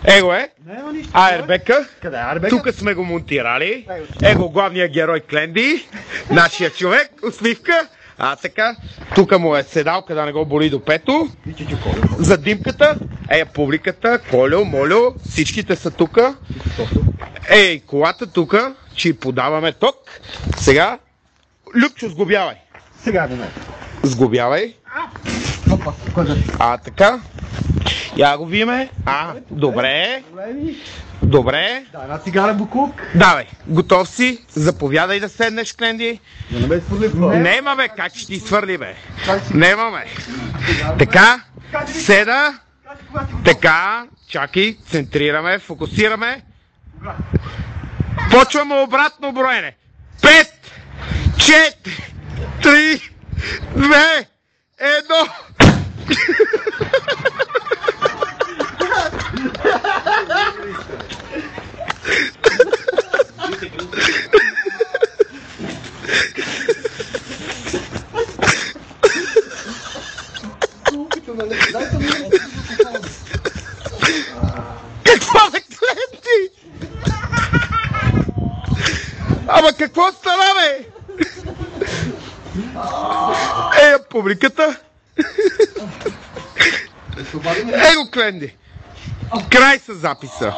Его е. Айрбека. Къде е Айрбека? Тук сме го монтирали. Его главният герой Кленди. Нашия човек. Усмивка. Така. Тук му е седалка да не го боли до пето. За димката. Публиката. Колю, Молю. Всичките са тук. Колата тук. Че подаваме ток. Сега. Любчо, сглобявай. Сега не. Сглобявай. Така. Я го виме. Добре. Добре. Да, една цигара буклук. Давай, готов си. Заповядай да седнеш, Кленди. Да не ме свърли това. Нема, бе, как ще ти свърли, бе? Нема, бе. Така, седа. Така, чакай, центрираме, фокусираме. Почваме обратно броене. 5, 4, 3, 2, 1. Какво бе, Кленди? Ама какво стана, бе? Публиката. Его, Кленди. Край с записа.